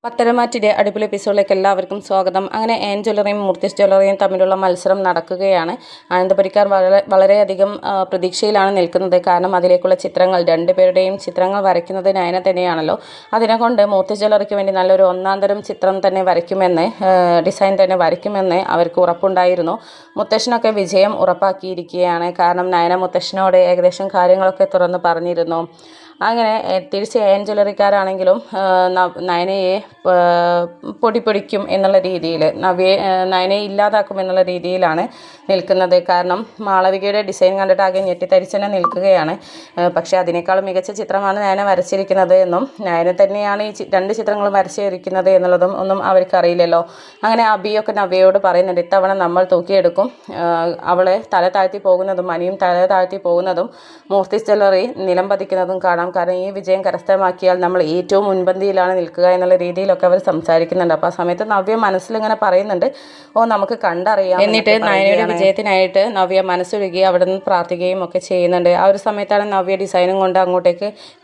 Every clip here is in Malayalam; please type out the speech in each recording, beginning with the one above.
പത്തരമാറ്റിൻ്റെ അടിപൊളി എപ്പിസോഡിലേക്ക് എല്ലാവർക്കും സ്വാഗതം. അങ്ങനെ ആൻ ജ്വല്ലറിയും മൂർത്തിസ് ജ്വല്ലറിയും തമ്മിലുള്ള മത്സരം നടക്കുകയാണ്. ആനന്ദപുരിക്കാർ വളരെയധികം പ്രതീക്ഷയിലാണ് നിൽക്കുന്നത്. കാരണം അതിലേക്കുള്ള ചിത്രങ്ങൾ, രണ്ടുപേരുടെയും ചിത്രങ്ങൾ വരയ്ക്കുന്നത് നയന തന്നെയാണല്ലോ. അതിനെക്കൊണ്ട് മൂർത്തിസ് ജ്വല്ലറിക്ക് വേണ്ടി നല്ലൊരു ഒന്നാന്തരം ചിത്രം തന്നെ വരയ്ക്കുമെന്ന്, ഡിസൈൻ തന്നെ വരയ്ക്കുമെന്ന് അവർക്ക് ഉറപ്പുണ്ടായിരുന്നു. മുത്തശ്ശനൊക്കെ വിജയം ഉറപ്പാക്കിയിരിക്കുകയാണ്. കാരണം നയന മുത്തശ്ശനോട് ഏകദേശം കാര്യങ്ങളൊക്കെ തുറന്ന് പറഞ്ഞിരുന്നു. അങ്ങനെ തിരിച്ച് ആൻ ജ്വല്ലറിക്കാരാണെങ്കിലും നയനയെ പൊടിക്കും എന്നുള്ള രീതിയിൽ, നയനയെ ഇല്ലാതാക്കും എന്നുള്ള രീതിയിലാണ് നിൽക്കുന്നത്. കാരണം മാളവികയുടെ ഡിസൈൻ കണ്ടിട്ട് ആകെ ഞെട്ടിത്തരിച്ചെന്നെ നിൽക്കുകയാണ്. പക്ഷേ അതിനേക്കാളും മികച്ച ചിത്രമാണ് നയന വരച്ചിരിക്കുന്നത് എന്നും നയന തന്നെയാണ് ഈ രണ്ട് ചിത്രങ്ങളും വരച്ചിരിക്കുന്നത് എന്നുള്ളതും ഒന്നും അവർക്കറിയില്ലല്ലോ. അങ്ങനെ അബിയൊക്കെ നവ്യയോട് പറയുന്നുണ്ട്, ഇത്തവണ നമ്മൾ തൂക്കിയെടുക്കും. അവളെ തല താഴ്ത്തി പോകുന്നതും അനിയും തല താഴ്ത്തി പോകുന്നതും മൂർത്തിസ് ജ്വല്ലറി നിലം പതിക്കുന്നതും കാണാം. കാരണം ഈ വിജയം കരസ്ഥമാക്കിയാൽ നമ്മൾ ഏറ്റവും മുൻപന്തിയിലാണ് നിൽക്കുക എന്നുള്ള രീതിയിലൊക്കെ അവർ സംസാരിക്കുന്നുണ്ട്. അപ്പോൾ ആ സമയത്ത് നവ്യ മനസ്സിലിങ്ങനെ പറയുന്നുണ്ട്, നമുക്ക് കണ്ടറിയാം. എന്നിട്ട് നയനയുടെ വിജയത്തിനായിട്ട് നവ്യ മനസ്സൊരുകി അവിടെ നിന്ന് പ്രാർത്ഥിക്കുകയും ഒക്കെ ചെയ്യുന്നുണ്ട്. ആ ഒരു സമയത്താണ്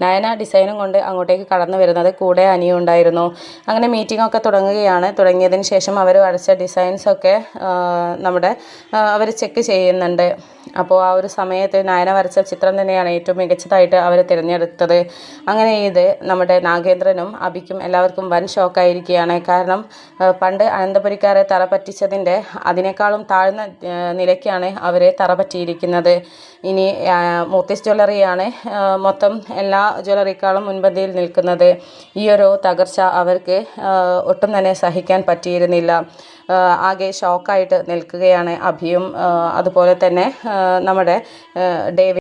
നയന ഡിസൈനും കൊണ്ട് അങ്ങോട്ടേക്ക് കടന്നു വരുന്നത്. കൂടെ അനിയും ഉണ്ടായിരുന്നു. അങ്ങനെ മീറ്റിംഗ് ഒക്കെ തുടങ്ങിയതിന് ശേഷം അവർ വരച്ച ഡിസൈൻസൊക്കെ അവർ ചെക്ക് ചെയ്യുന്നുണ്ട്. അപ്പോൾ ആ ഒരു സമയത്ത് നയന വരച്ച ചിത്രം തന്നെയാണ് ഏറ്റവും മികച്ചതായിട്ട് അവർ തിരഞ്ഞെടുത്തത്. അങ്ങനെ ഇത് നമ്മുടെ നാഗേന്ദ്രനും അബിക്കും എല്ലാവർക്കും വൻ ഷോക്കായിരിക്കുകയാണ്. കാരണം പണ്ട് അനന്തപുരിക്കാരെ തറ പറ്റിച്ചതിൻ്റെ അതിനേക്കാളും താഴ്ന്ന നിലയ്ക്കാണ് അവരെ തറ പറ്റിയിരിക്കുന്നത്. ഇനി മൂർത്തിസ് ജ്വല്ലറിയാണ് മൊത്തം എല്ലാ ജ്വല്ലറിക്കാളും മുൻപന്തിയിൽ നിൽക്കുന്നത്. ഈ ഒരു തകർച്ച അവർക്ക് ഒട്ടും തന്നെ സഹിക്കാൻ പറ്റിയിരുന്നില്ല. ആകെ ഷോക്കായിട്ട് നിൽക്കുകയാണ് അഭിയും അതുപോലെ തന്നെ നമ്മുടെ ഡേവിഡ്.